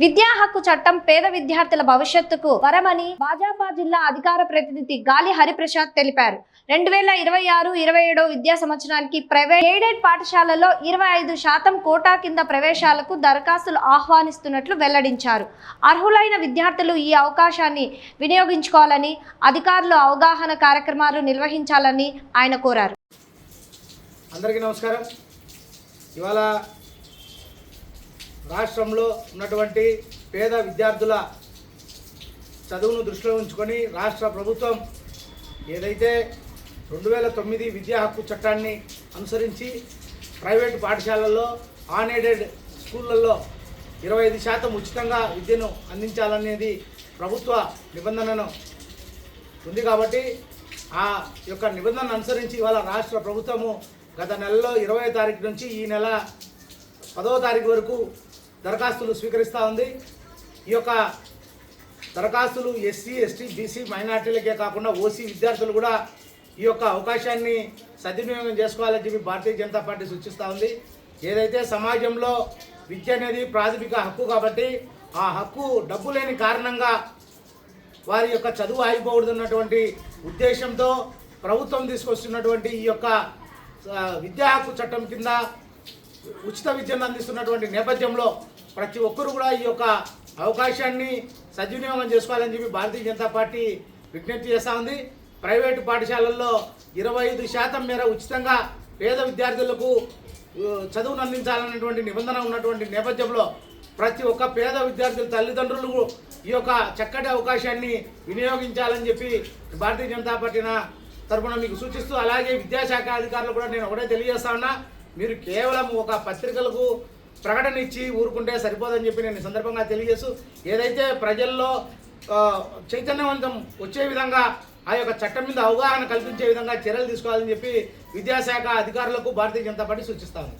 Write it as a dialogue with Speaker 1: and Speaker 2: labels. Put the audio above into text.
Speaker 1: విద్యా హక్కు చట్టం పేద విద్యార్థుల భవిష్యత్తుకు వరమని భాజపా జిల్లా అధికార ప్రతినిధి గాలి హరిప్రసాద్ తెలిపారు. 2026-27 విద్యా సంవత్సరానికి ప్రైవేట్ ఎయిడెడ్ పాఠశాలల్లో 25% కోటా కింద ప్రవేశాలకు దరఖాస్తులు ఆహ్వానిస్తున్నట్లు వెల్లడించారు. అర్హులైన విద్యార్థులు ఈ అవకాశాన్ని వినియోగించుకోవాలని, అధికారులు అవగాహన కార్యక్రమాలు నిర్వహించాలని ఆయన కోరారు.
Speaker 2: అందరికీ నమస్కారం. ఇవాళ రాష్ట్రంలో ఉన్నటువంటి పేద విద్యార్థుల చదువును దృష్టిలో ఉంచుకొని రాష్ట్ర ప్రభుత్వం ఏదైతే 2009 విద్యా హక్కు చట్టాన్ని అనుసరించి ప్రైవేటు పాఠశాలల్లో అన్ఎయిడెడ్ స్కూళ్ళల్లో 25% ఉచితంగా విద్యను అందించాలనేది ప్రభుత్వ నిబంధనను ఉంది. కాబట్టి ఆ యొక్క నిబంధనను అనుసరించి ఇవాళ రాష్ట్ర ప్రభుత్వము గత నెలలో 20వ తారీఖు నుంచి ఈ నెల 10వ తారీఖు వరకు దరఖాస్తులు స్వీకరిస్తూ ఉంది. ఈ యొక్క దరఖాస్తులు ఎస్సీ, ఎస్టీ, బీసీ మైనార్టీలకే కాకుండా ఓసీ విద్యార్థులు కూడా ఈ యొక్క అవకాశాన్ని సద్వినియోగం చేసుకోవాలని చెప్పి భారతీయ జనతా పార్టీ సూచిస్తూ ఉంది. ఏదైతే సమాజంలో విద్య అనేది ప్రాథమిక హక్కు కాబట్టి ఆ హక్కు డబ్బు లేని కారణంగా వారి యొక్క చదువు ఆగిపోకూడదన్నటువంటి ఉద్దేశంతో ప్రభుత్వం తీసుకొస్తున్నటువంటి ఈ యొక్క విద్యా హక్కు చట్టం కింద ఉచిత విద్యను అందిస్తున్నటువంటి నేపథ్యంలో ప్రతి ఒక్కరు కూడా ఈ యొక్క అవకాశాన్ని సద్వినియోగం చేసుకోవాలని చెప్పి భారతీయ జనతా పార్టీ విజ్ఞప్తి చేస్తూ ఉంది. ప్రైవేటు పాఠశాలల్లో 25% మేర ఉచితంగా పేద విద్యార్థులకు చదువును అందించాలన్నటువంటి నిబంధన ఉన్నటువంటి నేపథ్యంలో ప్రతి ఒక్క పేద విద్యార్థుల తల్లిదండ్రులు ఈ యొక్క చక్కటి అవకాశాన్ని వినియోగించాలని చెప్పి భారతీయ జనతా పార్టీ తరఫున మీకు సూచిస్తూ, అలాగే విద్యాశాఖ అధికారులు కూడా నేను ఒకటే తెలియజేస్తా ఉన్నా, మీరు కేవలం ఒక పత్రికలకు ప్రకటన ఇచ్చి ఊరుకుంటే సరిపోదని చెప్పి నేను ఈ సందర్భంగా తెలియజేస్తూ, ఏదైతే ప్రజల్లో చైతన్యవంతం వచ్చే విధంగా ఆ యొక్క చట్టం మీద అవగాహన కల్పించే విధంగా చర్యలు తీసుకోవాలని చెప్పి విద్యాశాఖ అధికారులకు భారతీయ జనతా పార్టీ సూచిస్తాను.